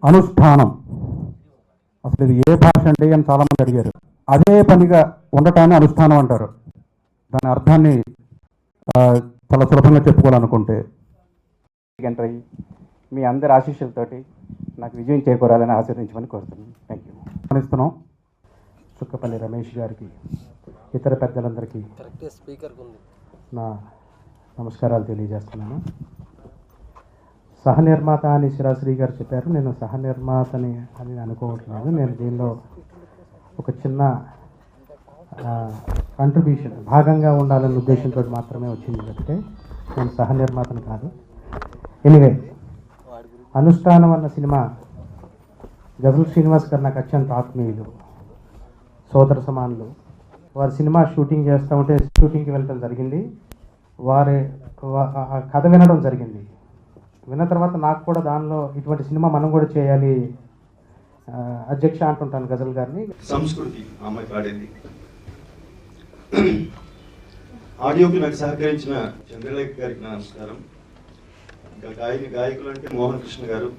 అనుష్ఠానం అసలు ఇది ఏ భాష అండి అని చాలామంది అడిగారు. అదే పనిగా ఉండటాన్ని అనుష్ఠానం అంటారు. దాని అర్థాన్ని చాలా సులభంగా చెప్పుకోవాలనుకుంటే ఎంటర్ అయ్యి మీ అందరి ఆశీస్సులతోటి నాకు విజయం చేకూరాలని ఆశీర్వదించమని కోరుతున్నాను. Thank you. గమనిస్తున్నాం చుక్కపల్లి రమేష్ గారికి, ఇతర పెద్దలందరికీ నా నమస్కారాలు తెలియజేస్తున్నాను. సహనిర్మాత అని శిరాశ్రీ గారు చెప్పారు. నేను సహనిర్మాతని అని అనుకోవట్లేదు. నేను దీనిలో ఒక చిన్న కంట్రిబ్యూషన్ భాగంగా ఉండాలనే ఉద్దేశంతో మాత్రమే వచ్చింది తప్పితే నేను సహనిర్మాతను కాదు. ఎనివే, అనుష్ఠానం అన్న సినిమా గజల్ శ్రీనివాస్ గారు నాకు అత్యంత ఆత్మీయులు, సోదర సమానులు. వారి సినిమా షూటింగ్ చేస్తూ ఉంటే షూటింగ్కి వెళ్ళడం జరిగింది. వారి కథ వినడం జరిగింది. విన్న తర్వాత నాకు కూడా దానిలో ఇటువంటి సినిమా మనం కూడా చేయాలి అధ్యక్ష అంటుంటాను గజల్ గారిని. సంస్కృతి అమ్మాయి పాడింది. ఆడియోకి నాకు సహకరించిన చంద్రలేఖ గారికి నా నమస్కారం. ఇంకా గాయకులు అంటే మోహన్ కృష్ణ గారు,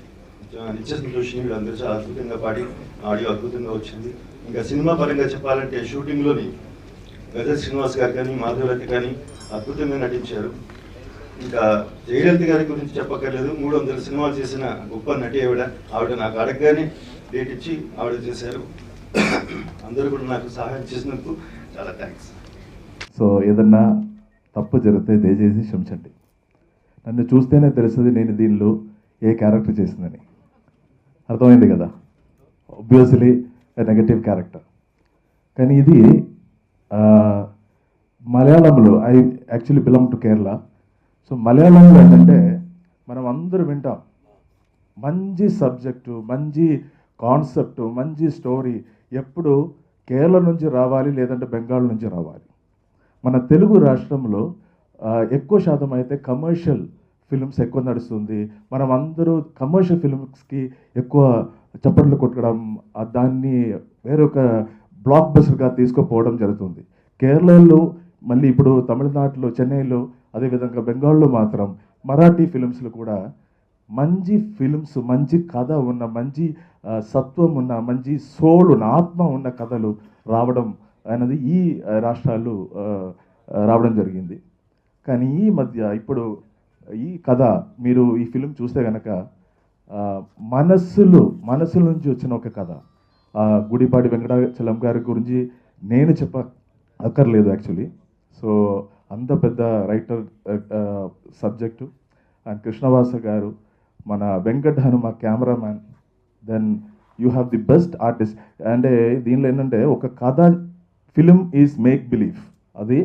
నిత్య సంతోషిని, వీళ్ళందరూ చాలా అద్భుతంగా పాడి ఆడియో అద్భుతంగా వచ్చింది. ఇంకా సినిమా పరంగా చెప్పాలంటే షూటింగ్లోని గజల్ శ్రీనివాస్ గారు కానీ మాధవలత కానీ అద్భుతంగా నటించారు. ఇంకా జయలలిత గారి గురించి చెప్పక్కర్లేదు. 300 సినిమాలు చేసిన గొప్ప నటి ఆవిడ నాకు అడగగానే డేట్ ఇచ్చి ఆవిడ చేశారు. అందరూ కూడా నాకు సహాయం చేసినందుకు చాలా థ్యాంక్స్. సో ఏదన్నా తప్పు జరిగితే దయచేసి క్షమించండి. నన్ను చూస్తేనే తెలుస్తుంది నేను దీనిలో ఏ క్యారెక్టర్ చేసిందని. అర్థమైంది కదా, ఆబ్వియస్లీ నెగటివ్ క్యారెక్టర్. కానీ ఇది మలయాళంలో, I actually belong to Kerala. So మలయాళంలో ఏంటంటే మనం అందరూ వింటాం, మంచి సబ్జెక్టు, మంచి కాన్సెప్టు, మంచి స్టోరీ ఎప్పుడు కేరళ నుంచి రావాలి, లేదంటే బెంగాల్ నుంచి రావాలి. మన తెలుగు రాష్ట్రంలో ఎక్కువ శాతం అయితే కమర్షియల్ ఫిల్మ్స్ ఎక్కువ నడుస్తుంది. మనం అందరూ కమర్షియల్ ఫిల్మ్స్కి ఎక్కువ చప్పట్లు కొట్టడం, దాన్ని వేరొక బ్లాక్ బస్టర్గా తీసుకుపోవడం జరుగుతుంది. కేరళలో, మళ్ళీ ఇప్పుడు తమిళనాడులో, చెన్నైలో, అదేవిధంగా బెంగాల్లో మాత్రం మరాఠీ ఫిలిమ్స్లో కూడా మంచి ఫిలిమ్స్, మంచి కథ ఉన్న, మంచి సత్వం ఉన్న, మంచి సోల్ ఉన్న, ఆత్మ ఉన్న కథలు రావడం అనేది ఈ రాష్ట్రాలు రావడం జరిగింది. కానీ ఈ మధ్య ఇప్పుడు ఈ కథ మీరు ఈ ఫిలిం చూస్తే కనుక మనస్సు నుంచి వచ్చిన ఒక కథ. గుడిపాటి వెంకటాచలం గారి గురించి నేను అక్కర్లేదు యాక్చువల్లీ. సో అంత పెద్ద రైటర్ సబ్జెక్టు. అండ్ కృష్ణవాస గారు, మన Venkat Hanuma cameraman, then you have the best artist. అంటే దీనిలో ఏంటంటే ఒక కథ, ఫిలిం ఈజ్ మేక్ బిలీఫ్. అది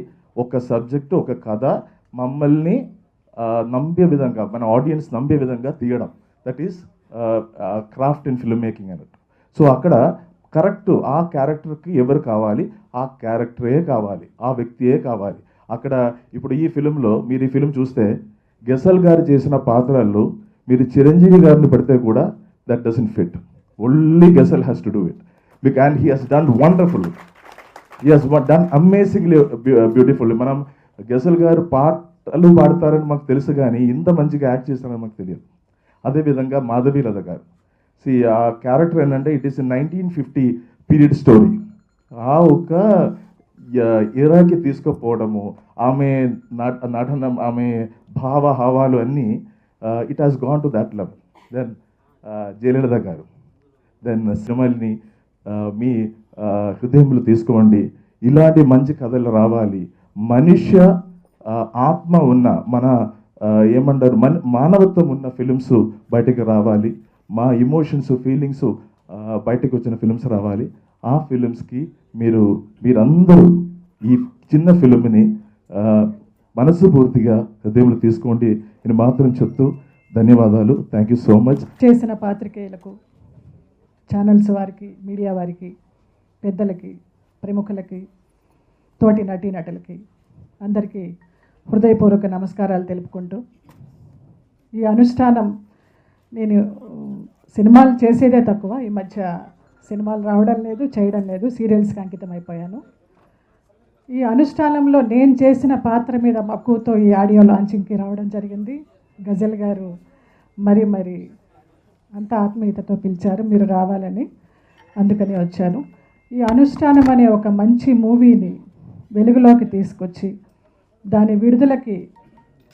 ఒక సబ్జెక్టు, ఒక కథ మమ్మల్ని నమ్మే విధంగా, మన ఆడియన్స్ నమ్మే విధంగా తీయడం, that is craft in film making అన్నట్టు. సో అక్కడ కరెక్ట్ ఆ క్యారెక్టర్కి ఎవరు కావాలి, ఆ క్యారెక్టరే కావాలి, ఆ వ్యక్తియే కావాలి. అక్కడ ఇప్పుడు ఈ ఫిలింలో మీరు ఈ ఫిలిం చూస్తే గెసల్ గారు చేసిన పాత్రల్లో మీరు చిరంజీవి గారిని పెడితే కూడా that doesn't fit. Only Ghazal has to do it. And he has done wonderful. He has done amazingly beautifully. మనం గెసల్ గారు పాటలు పాడతారని మాకు తెలుసు, కానీ ఇంత మంచిగా యాక్ట్ చేస్తారని మాకు తెలియదు. అదేవిధంగా మాధవీలత గారు, ఆ క్యారెక్టర్ ఏంటంటే ఇట్ ఈస్ 1950 పీరియడ్ స్టోరీ. ఆ ఒక ఎరాకి తీసుకుపోవడము, ఆమె నటనం, ఆమె భావహావాలు అన్నీ it has gone to that level. Then Jayalalitha గారు, దెన్ సినిమాల్ని మీ హృదయంలో తీసుకోండి. ఇలాంటి మంచి కథలు రావాలి. మనుష్య ఆత్మ ఉన్న, మన ఏమంటారు, మానవత్వం ఉన్న ఫిలిమ్స్ బయటకు రావాలి. మా ఎమోషన్స్, ఫీలింగ్స్ బయటకు వచ్చిన ఫిలిమ్స్ రావాలి. ఆ ఫిలిమ్స్కి మీరందరూ ఈ చిన్న ఫిలింని మనస్ఫూర్తిగా హృదయంలో తీసుకోండి అని మాత్రం చెప్తూ ధన్యవాదాలు. Thank you so much. చేసిన పాత్రికేయులకు, ఛానల్స్ వారికి, మీడియా వారికి, పెద్దలకి, ప్రముఖులకి, తోటి నటీనటులకి అందరికీ హృదయపూర్వక నమస్కారాలు తెలుపుకుంటూ, ఈ అనుష్ఠానం నేను సినిమాలు చేసేదే తక్కువ, ఈ మధ్య సినిమాలు రావడం లేదు, చేయడం లేదు, సీరియల్స్కి అంకితం అయిపోయాను. ఈ అనుష్ఠానంలో నేను చేసిన పాత్ర మీద మక్కువతో ఈ ఆడియో లాంచింగ్కి రావడం జరిగింది. గజల్ గారు మరి అంత ఆత్మీయతతో పిలిచారు, మీరు రావాలని, అందుకని వచ్చాను. ఈ అనుష్ఠానం అనే ఒక మంచి మూవీని వెలుగులోకి తీసుకొచ్చి దాని విడుదలకి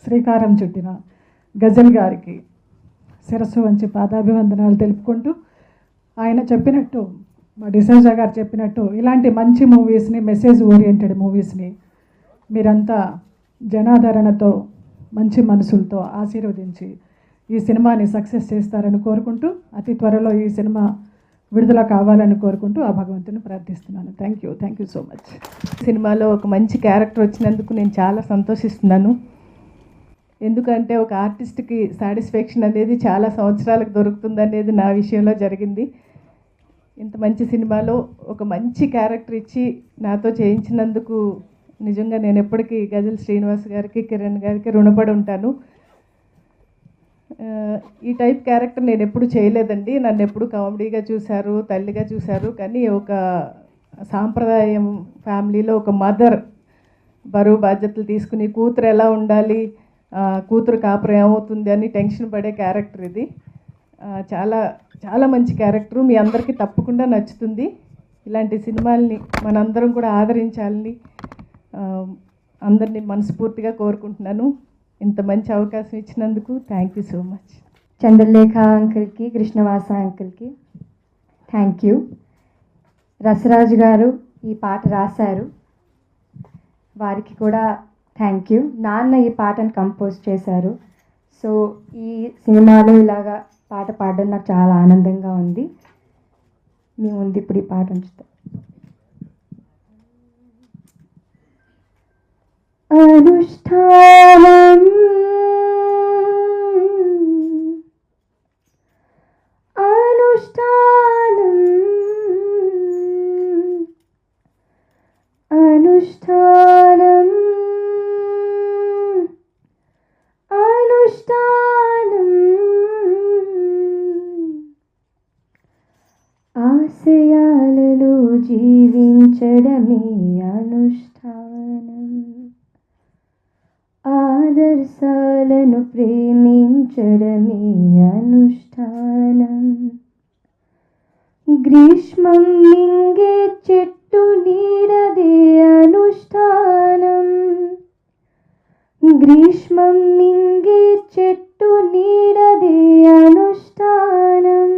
శ్రీకారం చుట్టిన గజల్ గారికి శిరస్సు వంచి పాదాభివందనాలు తెలుపుకుంటూ, ఆయన చెప్పినట్టు, మా డిసోజ గారు చెప్పినట్టు, ఇలాంటి మంచి మూవీస్ని, మెసేజ్ ఓరియంటెడ్ మూవీస్ని మీరంతా జనాదరణతో, మంచి మనసులతో ఆశీర్వదించి ఈ సినిమాని సక్సెస్ చేస్తారని కోరుకుంటూ, అతి త్వరలో ఈ సినిమా విడుదల కావాలని కోరుకుంటూ ఆ భగవంతుని ప్రార్థిస్తున్నాను. Thank you so much. సినిమాలో ఒక మంచి క్యారెక్టర్ వచ్చినందుకు నేను చాలా సంతోషిస్తున్నాను. ఎందుకంటే ఒక ఆర్టిస్ట్కి సాటిస్ఫాక్షన్ అనేది చాలా సంవత్సరాలకు దొరుకుతుంది అనేది నా విషయంలో జరిగింది. ఇంత మంచి సినిమాలో ఒక మంచి క్యారెక్టర్ ఇచ్చి నాతో చేయించినందుకు నిజంగా నేను ఎప్పటికీ గజల్ శ్రీనివాస్ గారికి, కిరణ్ గారికి రుణపడి ఉంటాను. ఈ టైప్ క్యారెక్టర్ నేను ఎప్పుడు చేయలేదండి. నన్ను ఎప్పుడు కామెడీగా చూశారు, తల్లిగా చూశారు. కానీ ఒక సాంప్రదాయం ఫ్యామిలీలో ఒక మదర్ బరువు బాధ్యతలు తీసుకుని కూతురు ఎలా ఉండాలి, కూతురు కాపురం ఏమవుతుంది అని టెన్షన్ పడే క్యారెక్టర్ ఇది. చాలా చాలా మంచి క్యారెక్టరు, మీ అందరికీ తప్పకుండా నచ్చుతుంది. ఇలాంటి సినిమాల్ని మనందరం కూడా ఆదరించాలని అందరినీ మనస్ఫూర్తిగా కోరుకుంటున్నాను. ఇంత మంచి అవకాశం ఇచ్చినందుకు thank you so much. Chandralekha అంకుల్కి, కృష్ణవాస అంకుల్కి థ్యాంక్ యూ. రసరాజు గారు ఈ పాట రాశారు, వారికి కూడా థ్యాంక్ యూ. నాన్న ఈ పాటను కంపోజ్ చేశారు. సో ఈ సినిమాలో ఇలాగా పాట పాడడం నాకు చాలా ఆనందంగా ఉంది. మీ ముందు ఇప్పుడు ఈ పాట ఉంచుతాం. అనుష్ఠానం అనుష్ఠానం అనుష్ఠానం అనుష్ఠానం ఆశయాలలో జీవించడమే అనుష్ఠానం. ఆదర్శాలను ప్రేమించడమే అనుష్ఠానం. గ్రీష్మం మింగే చెట్టు నీడదే అనుష్ఠానం. గ్రీష్మం మింగే చెట్టు నీడదే అనుష్ఠానం.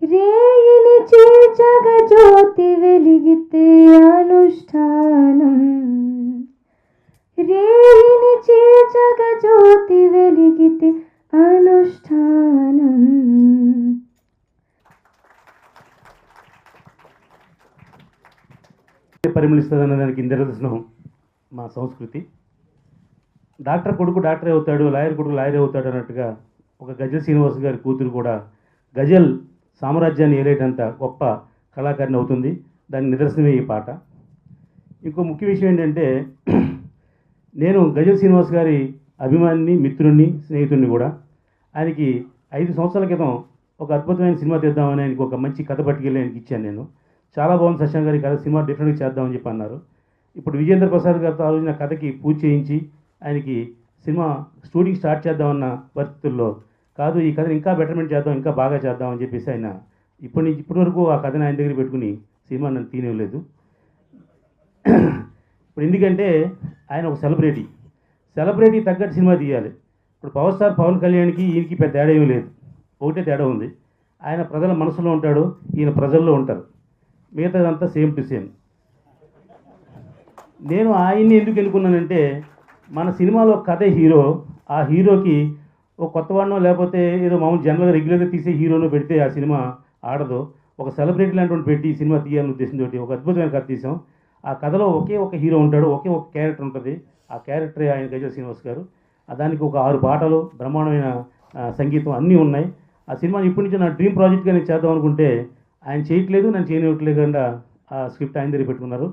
రేయిని చీల్చగ జ్యోతి వెలిగితే అనుష్ఠానం. రేయిని చీల్చగ జ్యోతి వెలిగితే అనుష్ఠానం. పరిమళిస్తుంది అన్నదానికి నిదర్శనం మా సంస్కృతి. డాక్టర్ కొడుకు డాక్టరే అవుతాడు, లాయర్ కొడుకు లాయర్ అవుతాడు అన్నట్టుగా ఒక గజల్ శ్రీనివాస్ గారి కూతురు కూడా గజల్ సామ్రాజ్యాన్ని ఏలేటంత గొప్ప కళాకారిణి అవుతుంది. దానికి నిదర్శనమే ఈ పాట. ఇంకో ముఖ్య విషయం ఏంటంటే, నేను గజల్ శ్రీనివాస్ గారి అభిమానిని, మిత్రుడిని, స్నేహితుడిని కూడా. ఆయనకి 5 సంవత్సరాల క్రితం ఒక అద్భుతమైన సినిమా తీద్దామని ఆయనకి ఒక మంచి కథ పట్టుకెళ్ళి ఆయనకి ఇచ్చాను నేను. చాలా బాగుంది శశాంక్ గారి కథ, సినిమా డిఫరెంట్గా చేద్దామని చెప్పి అన్నారు. ఇప్పుడు విజేంద్ర ప్రసాద్ గారితో ఆ రోజున కథకి పూజ చేయించి ఆయనకి సినిమా షూటింగ్ స్టార్ట్ చేద్దామన్న పరిస్థితుల్లో, కాదు ఈ కథను ఇంకా బెటర్మెంట్ చేద్దాం, ఇంకా బాగా చేద్దామని చెప్పేసి ఆయన ఇప్పటి వరకు ఆ కథను ఆయన దగ్గర పెట్టుకుని సినిమా నన్ను తీనివ్వలేదు. ఇప్పుడు ఎందుకంటే ఆయన ఒక సెలబ్రిటీ తగ్గట్టు సినిమా తీయాలి. ఇప్పుడు పవర్ స్టార్ పవన్ కళ్యాణ్కి ఈయనకి పెద్ద తేడా ఏమీ లేదు, ఒకటే తేడా ఉంది. ఆయన ప్రజల మనసులో ఉంటాడు, ఈయన ప్రజల్లో ఉంటారు. మిగతాదంతా సేమ్ టు సేమ్. నేను ఆయన్ని ఎందుకు ఎన్నుకున్నానంటే, మన సినిమాలో కథ హీరో, ఆ హీరోకి ఒక కొత్తవాడినో లేకపోతే ఏదో మామూలు జనరల్గా రెగ్యులర్గా తీసే హీరోను పెడితే ఆ సినిమా ఆడదు. ఒక సెలబ్రిటీ లాంటి పెట్టి ఈ సినిమా తీయాలని ఉద్దేశంతో ఒక అద్భుతమైన కథ తీసాం. ఆ కథలో ఒకే ఒక హీరో ఉంటాడు, ఒకే ఒక క్యారెక్టర్ ఉంటుంది. ఆ క్యారెక్టరే ఆయన గజల్ శ్రీనివాస్ గారు. దానికి ఒక 6 పాటలు, బ్రహ్మాండమైన సంగీతం అన్నీ ఉన్నాయి. ఆ సినిమాని ఇప్పటి నుంచి నా డ్రీమ్ ప్రాజెక్ట్గా నేను చేద్దాం అనుకుంటే ఆయన చేయట్లేదు, నన్ను చేయనివ్వట్లేదు కాకుండా ఆ స్క్రిప్ట్ ఆయన దగ్గర పెట్టుకున్నారు.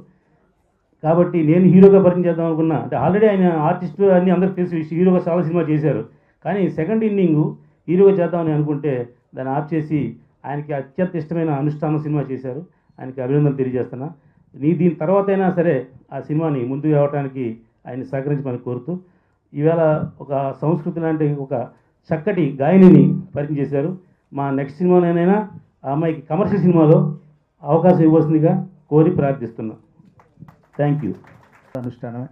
కాబట్టి నేను హీరోగా పరిచయం చేద్దాం అనుకున్నా. అంటే ఆల్రెడీ ఆయన ఆర్టిస్ట్ అన్నీ అందరికీ తెలిసి హీరోగా చాలా సినిమా చేశారు. కానీ సెకండ్ ఇన్నింగ్ హీరోగా చేద్దామని అనుకుంటే దాన్ని ఆఫ్ చేసి ఆయనకి అత్యంత ఇష్టమైన అనుష్ఠానం సినిమా చేశారు. ఆయనకి అభినందనలు తెలియజేస్తున్నా. దీని తర్వాత అయినా సరే ఆ సినిమాని ముందుకు రావడానికి ఆయన సహకరించమని కోరుతూ, ఈవేళ ఒక సంస్కృతి లాంటి ఒక చక్కటి గాయనిని పరిచయం చేశారు. మా నెక్స్ట్ సినిమానైనా ఆ అమ్మాయికి కమర్షియల్ సినిమాలో అవకాశం ఇవ్వాల్సిందిగా కోరి ప్రార్థిస్తున్నాం. Thank you. అనుష్ఠానమే.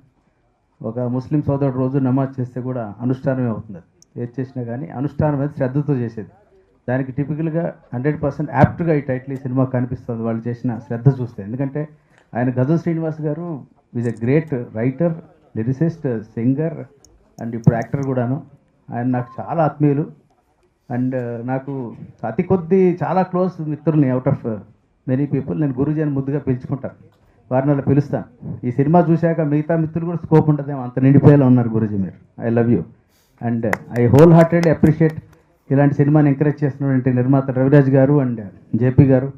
ఒక ముస్లిం సోదరుడు రోజు నమాజ్ చేస్తే కూడా అనుష్ఠానమే అవుతుంది. ఏది చేసినా కానీ అనుష్ఠానం అనేది శ్రద్ధతో చేసేది. దానికి టిపికల్గా 100% యాప్ట్గా ఈ టైటిల్ ఈ సినిమా కనిపిస్తుంది వాళ్ళు చేసిన శ్రద్ధ చూస్తే. ఎందుకంటే ఆయన గజల్ శ్రీనివాస్ గారు is a great writer, lyricist, singer and ఇప్పుడు యాక్టర్ కూడాను. ఆయన నాకు చాలా ఆత్మీయులు అండ్ నాకు అతి కొద్ది చాలా క్లోజ్ మిత్రుల్ని అవుట్ ఆఫ్ మెనీ పీపుల్ నేను గురూజీ అని ముద్దుగా పిలుచుకుంటాను. వారిని అలా పిలుస్తాను. ఈ సినిమా చూశాక మిగతా మిత్రులు కూడా స్కోప్ ఉంటుందేమో, అంత నిండిపోయేలా ఉన్నారు గురూజీ మీరు. I love you and I whole heartedly appreciate ఇలాంటి సినిమాని ఎంకరేజ్ చేస్తున్నటువంటి నిర్మాత రవిరాజ్ గారు అండ్ జేపీ గారు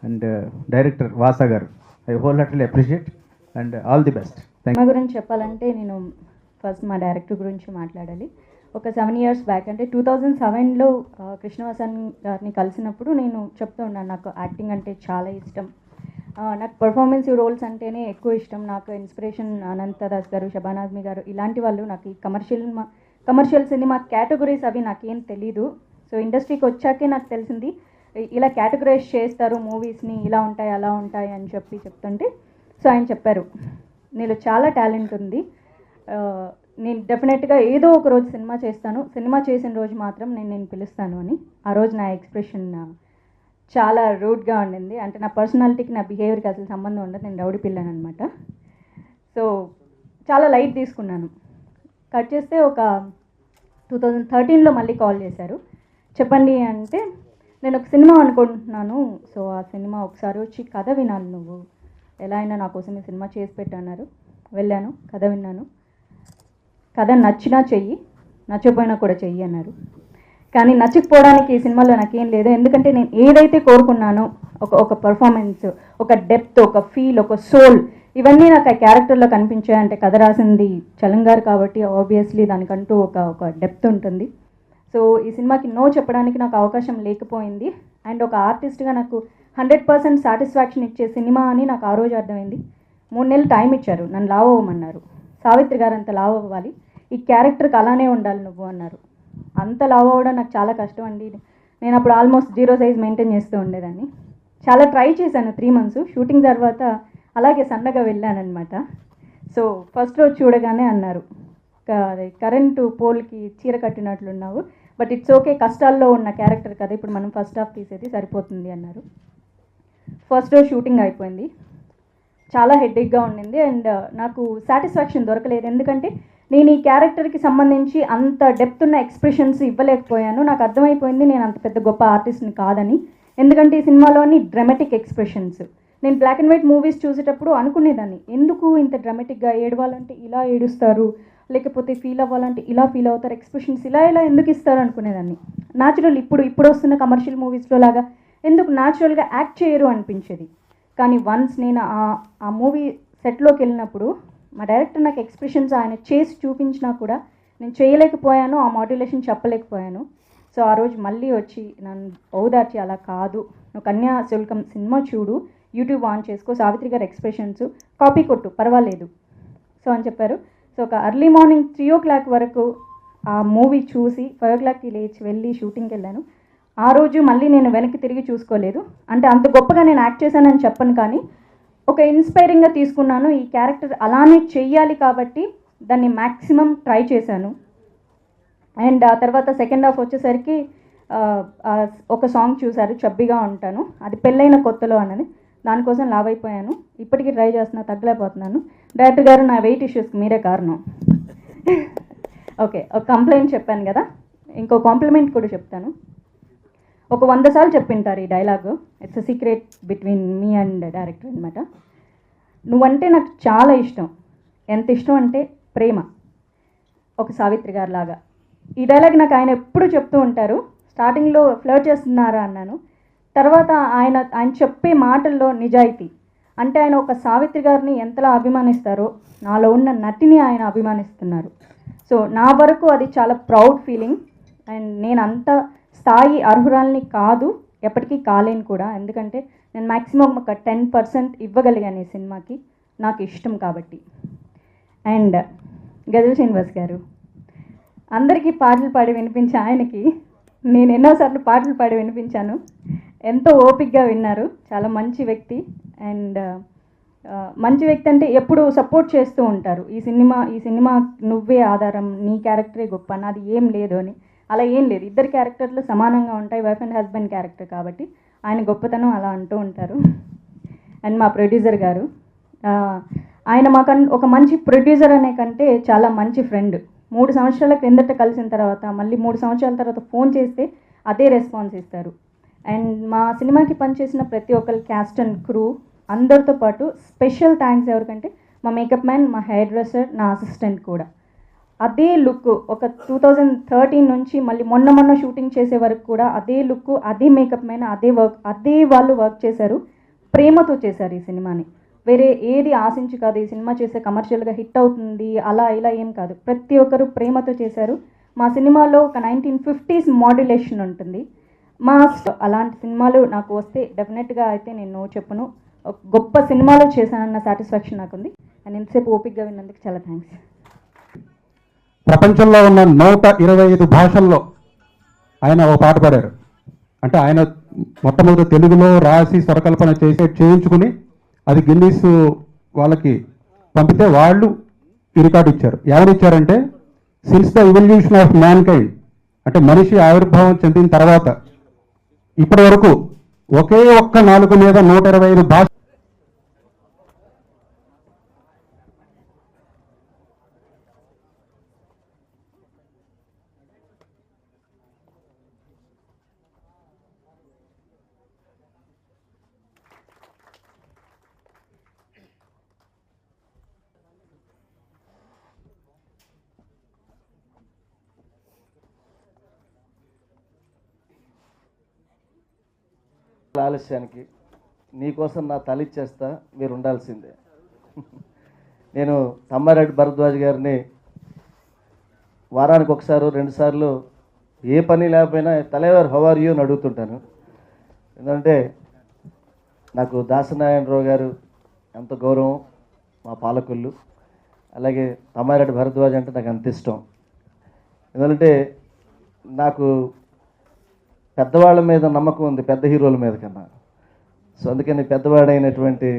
అండ్ డైరెక్టర్ వాసా గారు. I whole heartedly appreciate and all the best. Cinema గురించి చెప్పాలంటే నేను ఫస్ట్ మా డైరెక్టర్ గురించి మాట్లాడాలి. ఒక 7 years బ్యాక్ అంటే 2007లో కృష్ణవాసన్ గారిని కలిసినప్పుడు నేను చెప్తూ ఉన్నాను నాకు యాక్టింగ్ అంటే చాలా ఇష్టం, నాకు పర్ఫార్మెన్స్ రోల్స్ అంటేనే ఎక్కువ ఇష్టం, నాకు ఇన్స్పిరేషన్ అనంత దాస్ గారు, షబానా ఆజ్మీ గారు ఇలాంటి వాళ్ళు. నాకు ఈ కమర్షియల్ సినిమా కేటగిరీస్ అవి నాకేం తెలీదు. సో ఇండస్ట్రీకి వచ్చాకే నాకు తెలిసింది ఇలా కేటగరైజ్ చేస్తారు మూవీస్ని, ఇలా ఉంటాయి అలా ఉంటాయి అని చెప్తుంటే సో ఆయన చెప్పారు నీలో చాలా టాలెంట్ ఉంది, నేను డెఫినెట్గా ఏదో ఒక రోజు సినిమా చేస్తాను, సినిమా చేసిన రోజు మాత్రం నేను పిలుస్తాను అని. ఆ రోజు నా ఎక్స్ప్రెషన్ చాలా రూడ్గా ఉండింది. అంటే నా పర్సనాలిటీకి నా బిహేవియర్కి అసలు సంబంధం ఉండదు, నేను రౌడీ పిల్లను అనమాట. సో చాలా లైట్ తీసుకున్నాను. కట్ చేస్తే ఒక 2013లో మళ్ళీ కాల్ చేశారు, చెప్పండి అంటే నేను ఒక సినిమా అనుకుంటున్నాను, సో ఆ సినిమా ఒకసారి వచ్చి కథ వినాలి, నువ్వు ఎలా అయినా నా కోసం ఈ సినిమా చేసి పెట్టన్నారు. వెళ్ళాను, కథ విన్నాను, కథ నచ్చినా చెయ్యి, నచ్చకపోయినా కూడా చెయ్యి అన్నారు. కానీ నచ్చకపోవడానికి ఈ సినిమాలో నాకేం లేదు, ఎందుకంటే నేను ఏదైతే కోరుకున్నానో ఒక పర్ఫార్మెన్స్, ఒక డెప్త్, ఒక ఫీల్, ఒక సోల్, ఇవన్నీ నాకు ఆ క్యారెక్టర్లో కనిపించాయి. అంటే కథ రాసింది చలం గారు కాబట్టి ఆబ్వియస్లీ దానికంటూ ఒక డెప్త్ ఉంటుంది. సో ఈ సినిమాకి నో చెప్పడానికి నాకు అవకాశం లేకపోయింది. అండ్ ఒక ఆర్టిస్ట్గా నాకు 100% సాటిస్ఫాక్షన్ ఇచ్చే సినిమా అని నాకు ఆ రోజు అర్థమైంది. 3 నెలలు టైం ఇచ్చారు, నన్ను లావ్ అవ్వమన్నారు. సావిత్రి గారు అంత లావ్ అవ్వాలి, ఈ క్యారెక్టర్కి అలానే ఉండాలి నువ్వు అన్నారు. అంత లావ్ అవ్వడం నాకు చాలా కష్టం అండి. నేను అప్పుడు ఆల్మోస్ట్ 0 size మెయింటైన్ చేస్తూ ఉండేదాన్ని. చాలా ట్రై చేశాను 3 months. షూటింగ్ తర్వాత అలాగే సన్నగా వెళ్ళానమాట. సో ఫస్ట్ రోజు చూడగానే అన్నారు కరెంటు పోల్కి చీర కట్టినట్లున్నావు, బట్ ఇట్స్ ఓకే, కష్టాల్లో ఉన్న క్యారెక్టర్ కదా, ఇప్పుడు మనం ఫస్ట్ హాఫ్ తీసేది సరిపోతుంది అన్నారు. ఫస్ట్ రోజు షూటింగ్ అయిపోయింది, చాలా హెడ్ఏక్గా ఉండింది అండ్ నాకు సాటిస్ఫాక్షన్ దొరకలేదు. ఎందుకంటే నేను ఈ క్యారెక్టర్కి సంబంధించి అంత డెప్త్ ఉన్న ఎక్స్ప్రెషన్స్ ఇవ్వలేకపోయాను. నాకు అర్థమైపోయింది నేను అంత పెద్ద గొప్ప ఆర్టిస్ట్ని కాదని. ఎందుకంటే ఈ సినిమాలోని డ్రామాటిక్ ఎక్స్ప్రెషన్స్, నేను బ్లాక్ అండ్ వైట్ మూవీస్ చూసేటప్పుడు అనుకునేదాన్ని ఎందుకు ఇంత డ్రామాటిక్గా, ఏడవాలంటే ఇలా ఏడుస్తారు, లేకపోతే ఫీల్ అవ్వాలంటే ఇలా ఫీల్ అవుతారు, ఎక్స్ప్రెషన్స్ ఇలా ఎందుకు ఇస్తారు అనుకునేదాన్ని. న్యాచురల్ ఇప్పుడు వస్తున్న కమర్షియల్ మూవీస్లో లాగా ఎందుకు న్యాచురల్గా యాక్ట్ చేయరు అనిపించేది. కానీ వన్స్ నేను ఆ మూవీ సెట్లోకి వెళ్ళినప్పుడు మా డైరెక్టర్ నాకు ఎక్స్ప్రెషన్స్ ఆయన చేసి చూపించినా కూడా నేను చేయలేకపోయాను, ఆ మాడ్యులేషన్ చెప్పలేకపోయాను. సో ఆ రోజు మళ్ళీ వచ్చి నన్ను ఓదార్చి అలా కాదు, నువ్వు కన్యాశుల్కం సినిమా చూడు, యూట్యూబ్ ఆన్ చేసుకో, సావిత్రి గారి ఎక్స్ప్రెషన్స్ కాపీ కొట్టు పర్వాలేదు సో అని చెప్పారు. సో ఒక ఎర్లీ మార్నింగ్ 3 o'clock వరకు ఆ మూవీ చూసి 5 o'clockకి లేచి వెళ్ళి షూటింగ్కి వెళ్ళాను. ఆ రోజు మళ్ళీ నేను వెనక్కి తిరిగి చూసుకోలేదు. అంటే అంత గొప్పగా నేను యాక్ట్ చేశానని చెప్పను, కానీ ఒక ఇన్స్పైరింగ్గా తీసుకున్నాను. ఈ క్యారెక్టర్ అలానే చెయ్యాలి కాబట్టి దాన్ని మ్యాక్సిమం ట్రై చేశాను. అండ్ ఆ తర్వాత సెకండ్ హాఫ్ వచ్చేసరికి ఒక సాంగ్ చూశారు, చబ్బిగా ఉంటాను, అది పెళ్ళైన కొత్తలో అన్నది, దానికోసం లావ్ అయిపోయాను. ఇప్పటికీ ట్రై చేస్తున్నా, తగ్గలేకపోతున్నాను. డైరెక్టర్ గారు నా వెయిట్ ఇష్యూస్కి మీరే కారణం. ఓకే, ఒక కంప్లైంట్ చెప్పాను కదా, ఇంకో కాంప్లిమెంట్ కూడా చెప్తాను. ఒక 100 సార్లు చెప్పింటారు ఈ dialogue, it's a secret between me and director అనమాట. నువ్వంటే నాకు చాలా ఇష్టం, ఎంత ఇష్టం అంటే ప్రేమ, ఒక సావిత్రి గారి లాగా. ఈ డైలాగ్ నాకు ఆయన ఎప్పుడు చెప్తూ ఉంటారు. స్టార్టింగ్లో ఫ్లర్ట్ చేస్తున్నారా అన్నాను, తర్వాత ఆయన చెప్పే మాటల్లో నిజాయితీ. అంటే ఆయన ఒక సావిత్రి గారిని ఎంతలా అభిమానిస్తారో నాలో ఉన్న నటిని ఆయన అభిమానిస్తున్నారు. సో నా వరకు అది చాలా ప్రౌడ్ ఫీలింగ్. అండ్ నేను అంత స్థాయి అర్హురాల్ని కాదు, ఎప్పటికీ కాలేను కూడా, ఎందుకంటే నేను మ్యాక్సిమం ఒక 10% ఇవ్వగలిగాను ఈ సినిమాకి, నాకు ఇష్టం కాబట్టి. అండ్ గజల్ శ్రీనివాస్ గారు అందరికీ పాటలు పాడి వినిపించే ఆయనకి నేను ఎన్నోసార్లు పాటలు పాడి వినిపించాను. ఎంతో ఓపిక్గా విన్నారు. చాలా మంచి వ్యక్తి. అండ్ మంచి వ్యక్తి అంటే ఎప్పుడు సపోర్ట్ చేస్తూ ఉంటారు. ఈ సినిమా నువ్వే ఆధారం, నీ క్యారెక్టరే గొప్ప, నాది ఏం లేదు అని. అలా ఏం లేదు, ఇద్దరు క్యారెక్టర్లు సమానంగా ఉంటాయి. వైఫ్ అండ్ హస్బెండ్ క్యారెక్టర్ కాబట్టి ఆయన గొప్పతనం అలా అంటూ ఉంటారు. అండ్ మా ప్రొడ్యూసర్ గారు, ఆయన ఒక మంచి ప్రొడ్యూసర్ అనే కంటే చాలా మంచి ఫ్రెండ్. 3 సంవత్సరాల క్రిందట కలిసిన తర్వాత మళ్ళీ 3 సంవత్సరాల తర్వాత ఫోన్ చేస్తే అదే రెస్పాన్స్ ఇస్తారు. అండ్ మా సినిమాకి పనిచేసిన ప్రతి ఒక్కరు, క్యాస్ట్ అండ్ క్రూ అందరితో పాటు స్పెషల్ థ్యాంక్స్ ఎవరికంటే మా మేకప్ మ్యాన్, మా హెయిర్ డ్రెస్సర్, నా అసిస్టెంట్ కూడా. అదే లుక్ ఒక 2013 నుంచి మళ్ళీ మొన్న షూటింగ్ చేసే వరకు కూడా అదే లుక్, అదే మేకప్ మ్యాన్, అదే వాళ్ళు వర్క్ చేశారు. ప్రేమతో చేశారు ఈ సినిమాని. వేరే ఏది ఆశించి కాదు. ఈ సినిమా చేసే కమర్షియల్గా హిట్ అవుతుంది అలా ఇలా ఏం కాదు. ప్రతి ఒక్కరు ప్రేమతో చేశారు. మా సినిమాలో ఒక 1950s మాడ్యులేషన్ ఉంటుంది. అలాంటి సినిమాలు నాకు వస్తే డెఫినెట్గా అయితే నేను చెప్పను, గొప్ప సినిమాలో చేశానన్న సాటిస్ఫాక్షన్ నాకుంది. అండ్ ఇంతసేపు ఓపిక్గా విన్నందుకు చాలా థ్యాంక్స్. ప్రపంచంలో ఉన్న 125 భాషల్లో ఆయన ఒక పాట పాడారు. అంటే ఆయన మొట్టమొదటి తెలుగులో రాసి స్వరకల్పన చేయించుకుని అది గిన్నీస్ వాళ్ళకి పంపితే వాళ్ళు ఈ రికార్డు ఇచ్చారు. ఎవరిచ్చారంటే since the evolution of mankind, అంటే మనిషి ఆవిర్భావం చెందిన తర్వాత ఇప్పటి వరకు ఒకే ఒక్క నాలుగు మీద 125 భాష ఆలస్యానికి నీకోసం నా తల ఇచ్చేస్తా, మీరు ఉండాల్సిందే. నేను తమ్మారెడ్డి భరద్వాజ్ గారిని వారానికి ఒకసారి 2 సార్లు ఏ పని లేకపోయినా తలైవర్ హౌ ఆర్ యూ అని అడుగుతుంటాను. ఎందుకంటే నాకు దాసనారాయణరావు గారు ఎంత గౌరవం, మా పాలకులు. అలాగే తమ్మారెడ్డి భరద్వాజ్ అంటే నాకు అంత ఇష్టం. ఎందుకంటే నాకు పెద్దవాళ్ళ మీద నమ్మకం ఉంది, పెద్ద హీరోల మీద కన్నా. సో అందుకని పెద్దవాడైనటువంటి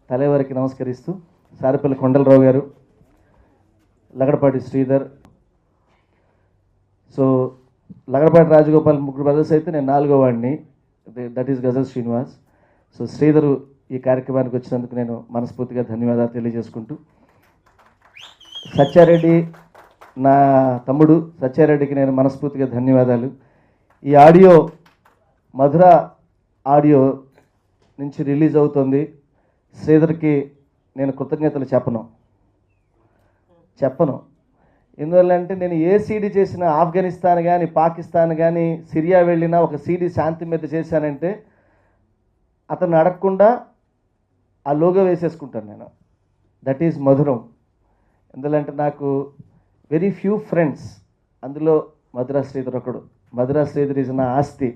తలైవర్కి నమస్కరిస్తూ, సారిపల్లి కొండలరావు గారు, లగడపాటి శ్రీధర్, సో లగడపాటి రాజగోపాల్, ముగ్గురు బ్రదర్స్ అయితే నేను 4వ వాడిని, that is ghazal Srinivas. So Sridhar ఈ కార్యక్రమానికి వచ్చినందుకు నేను మనస్ఫూర్తిగా ధన్యవాదాలు తెలియజేసుకుంటూ, సత్యారెడ్డి నా తమ్ముడు సత్యారెడ్డికి నేను మనస్ఫూర్తిగా ధన్యవాదాలు. ఈ ఆడియో మధుర ఆడియో నుంచి రిలీజ్ అవుతుంది. శ్రీధర్కి నేను కృతజ్ఞతలు చెప్పను. ఎందువల్లంటే నేను ఏ సీడీ చేసినా, ఆఫ్ఘనిస్తాన్ కానీ పాకిస్తాన్ కానీ సిరియా వెళ్ళినా ఒక సీడీ శాంతి మీద చేశానంటే అతను అడగకుండా ఆ లోగో వేసేసుకుంటాను నేను. దట్ ఈజ్ మధురం. ఎందుకంటే నాకు వెరీ ఫ్యూ ఫ్రెండ్స్, అందులో మధురా శ్రీధర్ ఒకడు. మధురా శ్రీధర్ ఈజ్ నా ఆస్తి.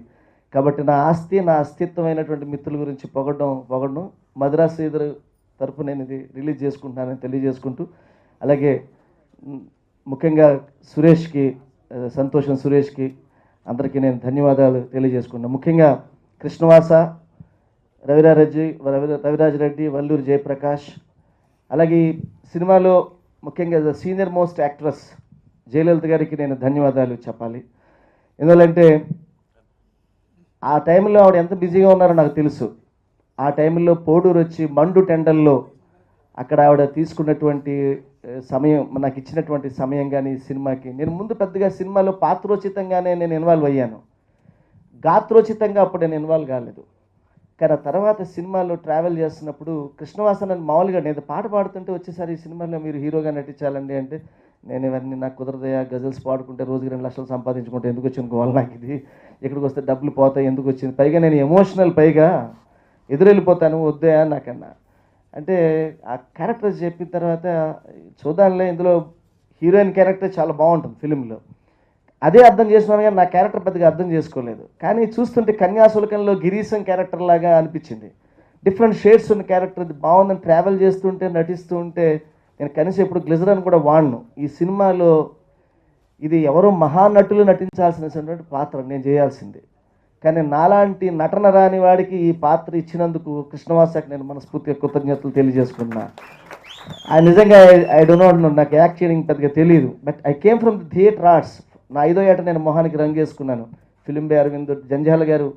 కాబట్టి నా ఆస్తి, నా అస్తిత్వమైనటువంటి మిత్రుల గురించి పొగడను మధురా శ్రీధర్ తరపు నేను ఇది రిలీజ్ చేసుకుంటున్నానని తెలియజేసుకుంటూ, అలాగే ముఖ్యంగా సురేష్కి, సంతోషం సురేష్కి అందరికీ నేను ధన్యవాదాలు తెలియజేసుకున్నాను. ముఖ్యంగా కృష్ణవాస, రవిరాజ్ రెడ్డి, వల్లూరి జయప్రకాష్, అలాగే ఈ సినిమాలో ముఖ్యంగా సీనియర్ మోస్ట్ యాక్ట్రెస్ జయలలిత గారికి నేను ధన్యవాదాలు చెప్పాలి. ఎందుకంటే ఆ టైంలో ఆవిడ ఎంత బిజీగా ఉన్నారో నాకు తెలుసు. ఆ టైంలో పోడూరు వచ్చి మండు టెండల్లో అక్కడ ఆవిడ తీసుకున్నటువంటి సమయం, నాకు ఇచ్చినటువంటి సమయం కానీ సినిమాకి, నేను ముందు పెద్దగా సినిమాలో పాత్రోచితంగానే నేను ఇన్వాల్వ్ అయ్యాను, గాత్రోచితంగా అప్పుడు నేను ఇన్వాల్వ్ కాలేదు. కానీ ఆ తర్వాత సినిమాలో ట్రావెల్ చేస్తున్నప్పుడు కృష్ణవాసన్ అని మామూలుగా నేను పాట పాడుతుంటే వచ్చేసరి ఈ సినిమాలో మీరు హీరోగా నటించాలండి అంటే, నేను ఇవన్నీ నాకు కుదరదయా, గజల్స్ పాడుకుంటే రోజుకి 2 లక్షలు సంపాదించుకుంటే ఎందుకు వచ్చింది గోల, నాకు ఇది ఇక్కడికి వస్తే డబ్బులు పోతాయి ఎందుకు వచ్చింది, పైగా నేను ఎమోషనల్, పైగా ఎదురెళ్ళిపోతాను, వద్దయా నాకన్నా అంటే. ఆ క్యారెక్టర్ చెప్పిన తర్వాత చూద్దాంలే, ఇందులో హీరోయిన్ క్యారెక్టర్ చాలా బాగుంటుంది ఫిలింలో, అదే అర్థం చేసుకున్నాను. కానీ నా క్యారెక్టర్ పెద్దగా అర్థం చేసుకోలేదు. కానీ చూస్తుంటే కన్యాశుల్కంలో గిరీశం క్యారెక్టర్ లాగా అనిపించింది. డిఫరెంట్ షేడ్స్ ఉన్న క్యారెక్టర్, ఇది బాగుందని ట్రావెల్ చేస్తుంటే, నటిస్తూ ఉంటే నేను కనీసం ఇప్పుడు గ్లిజరాన్ కూడా వాడను. ఈ సినిమాలో ఇది ఎవరో మహానటులు నటించాల్సినటువంటి పాత్ర నేను చేయాల్సింది. కానీ నాలాంటి నటన రాని వాడికి ఈ పాత్ర ఇచ్చినందుకు కృష్ణవాసకి నేను మనస్ఫూర్తిగా కృతజ్ఞతలు తెలియజేసుకున్నా. నిజంగా ఐ డో నాట్ నో, నాకు యాక్ట్ చేయడం పెద్దగా తెలియదు. But I came from the theatre arts. నా 5వ ఏట నేను మొహానికి రంగేసుకున్నాను. ఫిలిం బే అరవింద్ జంజాల గారు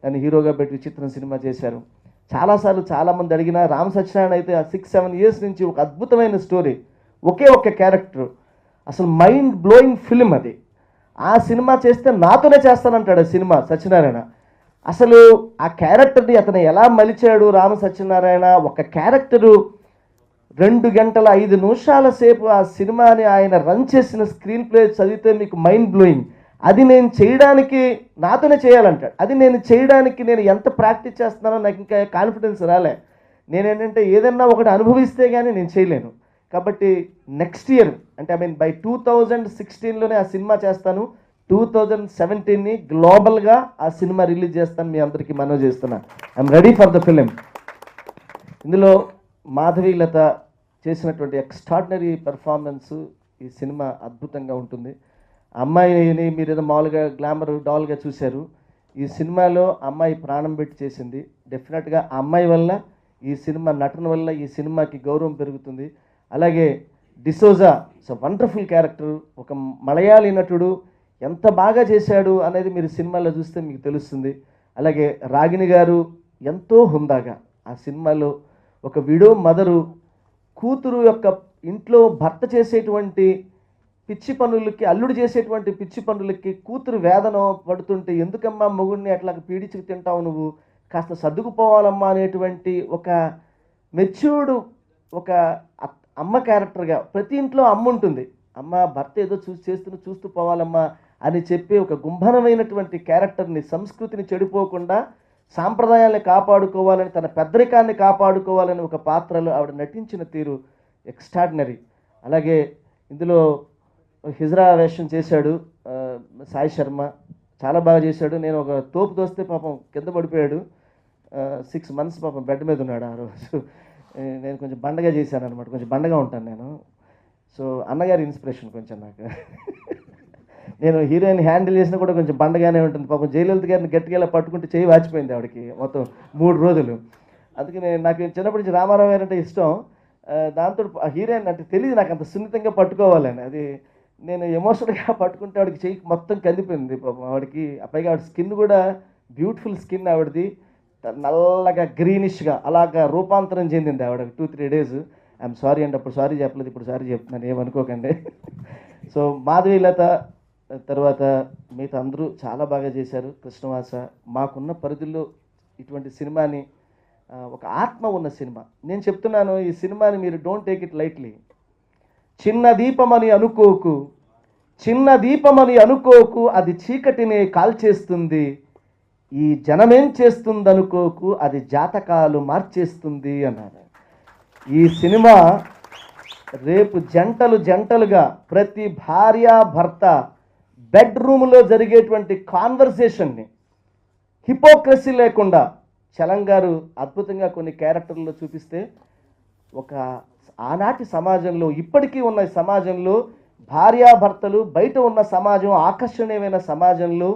నన్ను హీరోగా పెట్టి విచిత్రం సినిమా చేశారు. చాలాసార్లు చాలామంది అడిగిన రామ్ సత్యనారాయణ అయితే ఆ 6-7 ఇయర్స్ నుంచి ఒక అద్భుతమైన స్టోరీ, ఒకే ఒక్క క్యారెక్టర్, అసలు మైండ్ బ్లోయింగ్ ఫిలిం అది. ఆ సినిమా చేస్తే నాతోనే చేస్తానంటాడు ఆ సినిమా సత్యనారాయణ. అసలు ఆ క్యారెక్టర్ని అతను ఎలా మలిచాడు రామ సత్యనారాయణ. ఒక క్యారెక్టరు 2 గంటల 5 నిమిషాల సేపు ఆ సినిమాని ఆయన రన్ చేసిన స్క్రీన్ ప్లే చదివితే మీకు మైండ్ బ్లోయింగ్. అది నేను చేయడానికి నాతోనే చేయాలంటాడు. అది నేను చేయడానికి నేను ఎంత ప్రాక్టీస్ చేస్తున్నానో నాకు ఇంకా కాన్ఫిడెన్స్ రాలే. నేనేంటంటే ఏదన్నా ఒకటి అనుభవిస్తే కానీ నేను చేయలేను. కాబట్టి నెక్స్ట్ ఇయర్ అంటే బై 2016లోనే ఆ సినిమా చేస్తాను. 2017ని గ్లోబల్గా ఆ సినిమా రిలీజ్ చేస్తాను. మీ అందరికీ మనవి చేస్తున్నా. I'm ready for the film. ఇందులో మాధవీలత చేసినటువంటి ఎక్స్ట్రాడినరీ పెర్ఫార్మెన్స్ ఈ సినిమా అద్భుతంగా ఉంటుంది. అమ్మాయిని మీరు ఏదో మామూలుగా గ్లామర్ డాల్గా చూశారు. ఈ సినిమాలో అమ్మాయి ప్రాణం పెట్టి చేసింది. డెఫినెట్గా ఆ అమ్మాయి వల్ల, ఈ సినిమా నటన వల్ల ఈ సినిమాకి గౌరవం పెరుగుతుంది. అలాగే D'Souza it's a wonderful character. ఒక మలయాళీ నటుడు ఎంత బాగా చేశాడు అనేది మీరు సినిమాలో చూస్తే మీకు తెలుస్తుంది. అలాగే రాగిణి గారు ఎంతో హుందాగా ఆ సినిమాలో ఒక విడో మదరు కూతురు యొక్క ఇంట్లో భర్త చేసేటువంటి పిచ్చి పనులకి, అల్లుడు చేసేటువంటి పిచ్చి పనులకి కూతురు వేదన పడుతుంటే ఎందుకమ్మా మొగుడిని అట్లా పీడించుకు తింటావు, నువ్వు కాస్త సర్దుకుపోవాలమ్మా అనేటువంటి ఒక మెచ్యూర్డ్ ఒక అమ్మ క్యారెక్టర్గా. ప్రతి ఇంట్లో అమ్మ ఉంటుంది. అమ్మ భర్త ఏదో చూస్తూ పోవాలమ్మా అని చెప్పి ఒక గుంభనమైనటువంటి క్యారెక్టర్ని, సంస్కృతిని చెడిపోకుండా సాంప్రదాయాన్ని కాపాడుకోవాలని, తన పెద్దరికాన్ని కాపాడుకోవాలని ఒక పాత్రలో ఆవిడ నటించిన తీరు ఎక్స్ట్రాడినరీ. అలాగే ఇందులో హిజ్రా వేషం చేశాడు సాయి శర్మ, చాలా బాగా చేశాడు. నేను ఒక తోపు దోస్తే పాపం కింద పడిపోయాడు. 6 months పాపం బెడ్ మీద ఉన్నాడు ఆ రోజు. నేను కొంచెం బండగా చేశాను అనమాట, కొంచెం బండగా ఉంటాను నేను. సో అన్నగారి ఇన్స్పిరేషన్ కొంచెం నాకు. నేను హీరోయిన్ హ్యాండిల్ చేసినా కూడా కొంచెం బండగానే ఉంటుంది. పాపం జయలలిత గారిని గట్టిగా ఇలా పట్టుకుంటే చేయి వాచిపోయింది ఆవిడకి మొత్తం 3 రోజులు. అందుకని నాకు చిన్నప్పటి నుంచి రామారావు గారు అంటే ఇష్టం. దాంతో హీరోయిన్ అంటే తెలియదు నాకు అంత సున్నితంగా పట్టుకోవాలని. అది నేను ఎమోషనల్గా పట్టుకుంటే ఆవిడకి చెయ్యి మొత్తం కందిపోయింది పాపం ఆవిడకి. పైగా ఆవిడ స్కిన్ కూడా బ్యూటిఫుల్ స్కిన్ ఆవిడది, నల్లగా గ్రీనిష్గా అలాగా రూపాంతరం చెందింది ఆవిడ 2-3 days. ఐఎమ్ సారీ అండి, అప్పుడు సారీ చెప్పలేదు, ఇప్పుడు సారీ చెప్తున్నాను, ఏమనుకోకండి. సో మాధవీలత తర్వాత మిగతా అందరూ చాలా బాగా చేశారు. కృష్ణవాస మాకున్న పరిధుల్లో ఇటువంటి సినిమాని ఒక ఆత్మ ఉన్న సినిమా. నేను చెప్తున్నాను, ఈ సినిమాని మీరు డోంట్ టేక్ ఇట్ లైట్లీ. చిన్న దీపమని అనుకోకు, చిన్న దీపమని అనుకోకు, అది చీకటిని కాల్చేస్తుంది. ఈ జనమేం చేస్తుంది అనుకోకు, అది జాతకాలు మార్చేస్తుంది అన్నారు. ఈ సినిమా రేపు జంటలుగా ప్రతి భార్య భర్త బెడ్రూమ్లో జరిగేటువంటి కాన్వర్సేషన్ని హిపోక్రసీ లేకుండా చలం గారు అద్భుతంగా కొన్ని క్యారెక్టర్లు చూపిస్తే ఒక ఆనాటి సమాజంలో, ఇప్పటికీ ఉన్న సమాజంలో భార్యాభర్తలు, బయట ఉన్న సమాజం, ఆకర్షణీయమైన సమాజంలో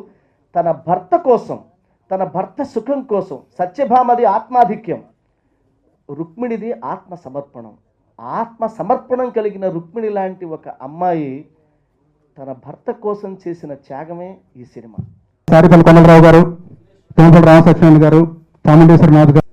తన భర్త కోసం, తన భర్త సుఖం కోసం, సత్యభామది ఆత్మాధిక్యం, రుక్మిణిది ఆత్మసమర్పణం. ఆత్మసమర్పణం కలిగిన రుక్మిణి లాంటి ఒక అమ్మాయి తన భర్త కోసం చేసిన త్యాగమే ఈ సినిమా. సారిపల్లి కొండలరావు గారు, తుమ్మపల్లి రామసత్యనారాయణ గారు, చాముండేశ్వరనాథ్ గారు,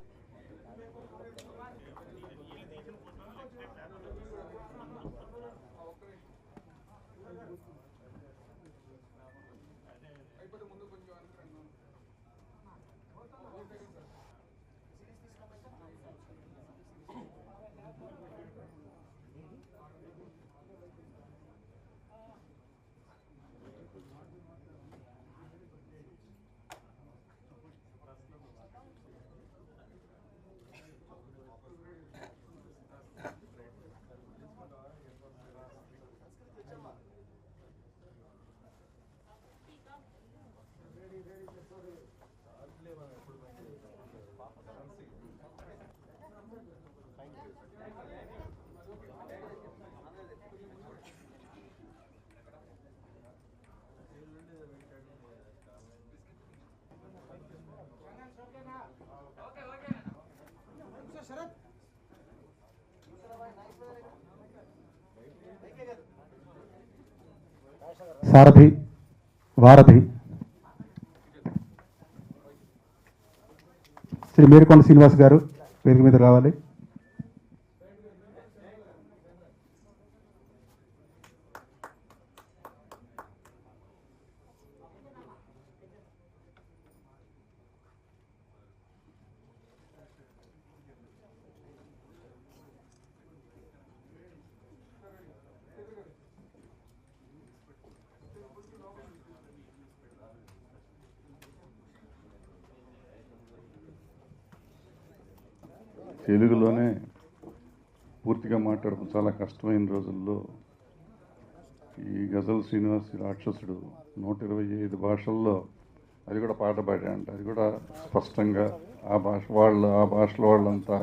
సారథి వారధి శ్రీ మేరికొండ శ్రీనివాస్ గారు వేదిక మీద రావాలి. తెలుగులోనే పూర్తిగా మాట్లాడడం చాలా కష్టమైన రోజుల్లో ఈ గజల్ శ్రీనివాస్ రాక్షసుడు 125 భాషల్లో అది కూడా పాట పాడాడంట. అది కూడా స్పష్టంగా ఆ భాషలో వాళ్ళంతా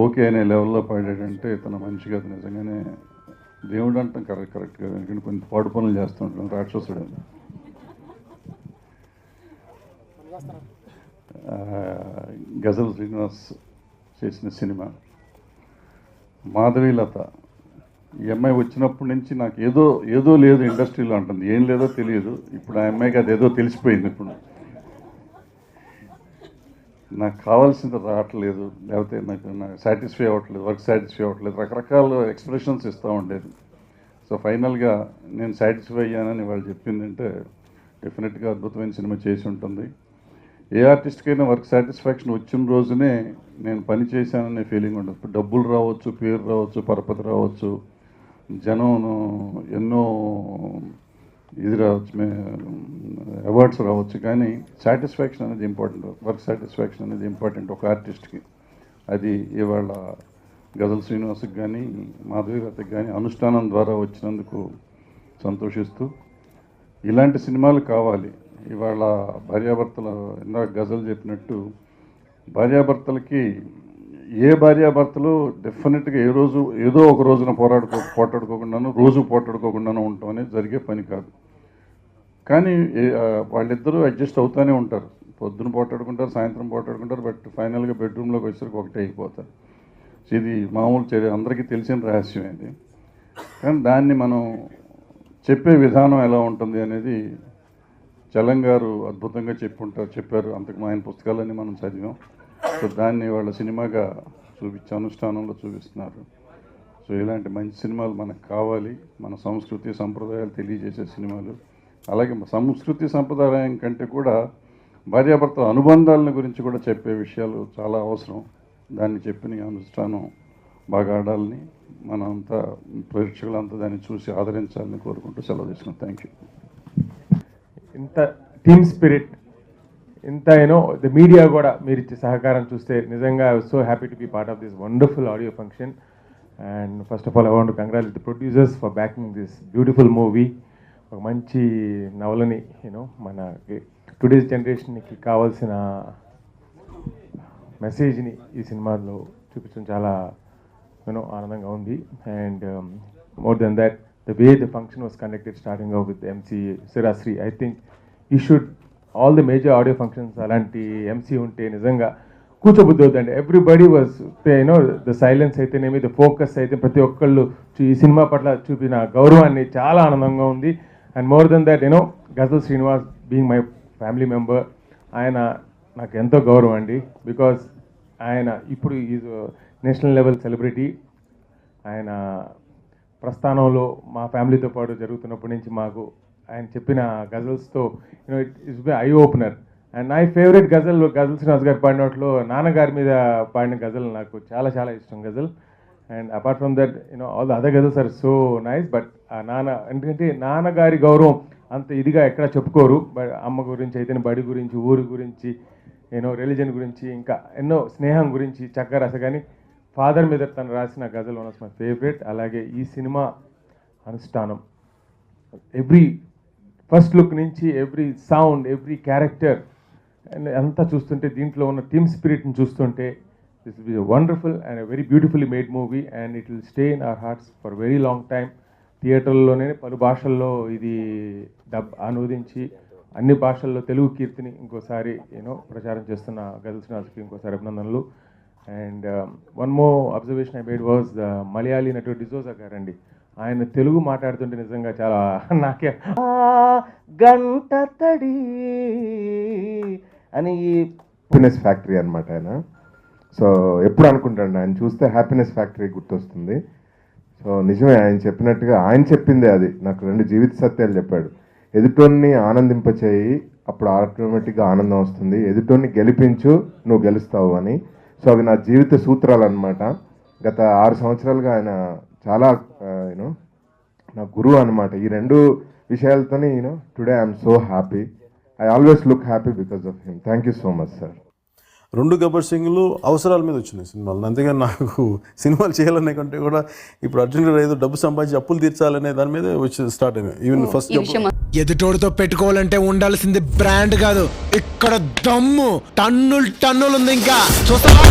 ఓకే అనే లెవెల్లో పాడాడంటే ఇతను మంచిగా నిజంగానే దేవుడు అంటాం కరెక్ట్గా. ఎందుకంటే కొంచెం పాడు పనులు చేస్తుంటాం రాక్షసుడు. గజల్ శ్రీనివాస్ చేసిన సినిమా మాధవీలత. ఈ అమ్మాయి వచ్చినప్పటి నుంచి నాకు ఏదో లేదు ఇండస్ట్రీలో అంటుంది. ఏం లేదో తెలియదు. ఇప్పుడు ఆ అమ్మాయికి అదేదో తెలిసిపోయింది. ఇప్పుడు నాకు కావాల్సింది రావట్లేదు, లేకపోతే నాకు సాటిస్ఫై అవ్వట్లేదు, వర్క్ సాటిస్ఫై అవ్వట్లేదు, రకరకాల ఎక్స్ప్రెషన్స్ ఇస్తూ ఉండేది. సో ఫైనల్గా నేను సాటిస్ఫై అయ్యానని వాళ్ళు చెప్పిందంటే డెఫినెట్గా అద్భుతమైన సినిమా చేసి ఉంటుంది. ఏ ఆర్టిస్ట్కైనా వర్క్ సాటిస్ఫాక్షన్ వచ్చిన రోజునే నేను పని చేశాననే ఫీలింగ్ ఉండదు. ఇప్పుడు డబ్బులు రావచ్చు, పేరు రావచ్చు, పరపతి రావచ్చు, జనం ఎన్నో ఇది రావచ్చు, అవార్డ్స్ రావచ్చు, కానీ సాటిస్ఫాక్షన్ అనేది ఇంపార్టెంట్. వర్క్ సాటిస్ఫాక్షన్ అనేది ఇంపార్టెంట్ ఒక ఆర్టిస్ట్కి. అది ఇవాళ గజల్ శ్రీనివాస్కి కానీ మాధవీలతకి కానీ అనుష్ఠానం ద్వారా వచ్చినందుకు సంతోషిస్తూ, ఇలాంటి సినిమాలు కావాలి. ఇవాళ భార్యాభర్తలు ఇందాక గజల్ చెప్పినట్టు భార్యాభర్తలకి ఏ భార్యాభర్తలు డెఫినెట్గా ఏదో ఒక రోజున పోటాడుకోకుండాను రోజు పోటాడుకోకుండాను ఉండటం అనేది జరిగే పని కాదు. కానీ వాళ్ళిద్దరూ అడ్జస్ట్ అవుతూనే ఉంటారు. పొద్దున పోటాడుకుంటారు, సాయంత్రం పోటాడుకుంటారు, బట్ ఫైనల్గా బెడ్రూమ్లోకి వచ్చేసరికి ఒకటే అయిపోతారు. ఇది మామూలు అందరికీ తెలిసిన రహస్యం ఇది. కానీ దాన్ని మనం చెప్పే విధానం ఎలా ఉంటుంది అనేది చలం గారు అద్భుతంగా చెప్పారు. అంతకు ఆయన పుస్తకాలన్నీ మనం చదివాం. సో దాన్ని వాళ్ళ సినిమాగా అనుష్ఠానంలో చూపిస్తున్నారు. సో ఇలాంటి మంచి సినిమాలు మనకు కావాలి. మన సంస్కృతి సంప్రదాయాలు తెలియజేసే సినిమాలు. అలాగే సంస్కృతి సంప్రదాయం కంటే కూడా భార్యాభర్తల అనుబంధాలను గురించి కూడా చెప్పే విషయాలు చాలా అవసరం. దాన్ని చెప్పిన అనుష్ఠానం బాగా ఆడాలని మనంతా ప్రేక్షకులంతా దాన్ని చూసి ఆదరించాలని కోరుకుంటూ సెలవు తీసుకున్నాం. Thank you. ఇంత టీమ్ స్పిరిట్, ఇంత ద మీడియా కూడా మీరు ఇచ్చే సహకారం చూస్తే నిజంగా I was so happy to be part of this wonderful audio function. And first of all I want to congratulate the producers for backing this beautiful movie. ఒక మంచి నవలని మన టుడేస్ జనరేషన్కి కావాల్సిన మెసేజ్ని ఈ సినిమాలో చూపించడం చాలా ఆనందంగా ఉంది. And more than that, the way the function was conducted, starting off with MC Sirasri, I think you should, all the major audio functions alanti MC unte nizanga కూర్చోబుద్ధి అవుతుంది. ఎవ్రీబడి వాజ్ ద సైలెన్స్ అయితేనేమి, the focus అయితే ప్రతి ఒక్కళ్ళు ఈ cinema పట్ల చూపిన గౌరవాన్ని చాలా ఆనందంగా ఉంది. And more than that ghazal Srinivas being my family member, ఆయన నాకు ఎంతో గౌరవం అండి. బికాజ్ ఆయన ఇప్పుడు ఈజ్ నేషనల్ లెవెల్ సెలబ్రిటీ. ఆయన ప్రస్థానంలో మా ఫ్యామిలీతో పాటు జరుగుతున్నప్పటి నుంచి మాకు ఆయన చెప్పిన గజల్స్తో it is be eye opener. And నా ఫేవరెట్ గజల్ శ్రీనివాస్ గారు పాడినట్లో నాన్నగారి మీద పాడిన గజల్ నాకు చాలా చాలా ఇష్టం ghazal. And apart from that all the other ghazals are so nice. But ah ఎందుకంటే నాన్నగారి గౌరవం అంత ఇదిగా ఎక్కడ చెప్పుకోరు. అమ్మ గురించి అయితే బడి గురించి, ఊరి గురించి, రిలీజన్ గురించి, ఇంకా ఎన్నో స్నేహం గురించి చక్కగా రాసా. కానీ ఫాదర్ మీద తను రాసిన ghazal one of my favourite. అలాగే ఈ cinema Anushtanam, every first look నుంచి ఎవ్రీ సౌండ్, ఎవ్రీ క్యారెక్టర్ అంతా చూస్తుంటే, దీంట్లో ఉన్న టీమ్ స్పిరిట్ని చూస్తుంటే, this will be wonderful and very beautifully made movie. And it will stay in our hearts for very long time. థియేటర్లోనే పలు భాషల్లో ఇది అనువదించి అన్ని భాషల్లో తెలుగు కీర్తిని ఇంకోసారి ప్రచారం చేస్తున్న గజల్ శ్రీనివాస్కి ఇంకోసారి అభినందనలు. And one more observation I made was the Malayali నటుడు డిజోజా గారండి. ఆయన తెలుగు మాట్లాడుతుంటే నిజంగా చాలా నాకే గంట తడి అని హ్యాపీనెస్ ఫ్యాక్టరీ అనమాట ఆయన. సో ఎప్పుడు అనుకుంటాను ఆయన చూస్తే హ్యాపీనెస్ ఫ్యాక్టరీ గుర్తొస్తుంది. సో నిజమే ఆయన చెప్పినట్టుగా, ఆయన చెప్పిందే అది. నాకు 2 జీవిత సత్యాలు చెప్పాడు. ఎదుటోన్ని ఆనందింపచేయి, అప్పుడు ఆటోమేటిక్గా ఆనందం వస్తుంది. ఎదుటోన్ని గెలిపించు, నువ్వు గెలుస్తావు అని. సో అవి నా జీవిత సూత్రాలు అనమాట. గత 6 సంవత్సరాలుగా ఆయన చాలా యూనో నా గురువు అనమాట. ఈ 2 విషయాలతోనే today I'm so happy. I always look happy because of him. Thank you so much sir. 2 Gabbar సింగ్లు అవసరాల మీద వచ్చినాయి సినిమాలు. అంతేగాని నాకు సినిమాలు చేయాలనే కంటే కూడా ఇప్పుడు అర్జున్ ఏదో డబ్బు సంపాదించి అప్పులు తీర్చాలనే దాని మీద వచ్చి స్టార్ట్ అయినాయి. ఈవెన్ ఫస్ట్ ఎదుటోడితో పెట్టుకోవాలంటే ఉండాల్సింది బ్రాండ్ కాదు, ఇక్కడ దమ్ము టన్నులు ఉంది. ఇంకా చూస్తావా?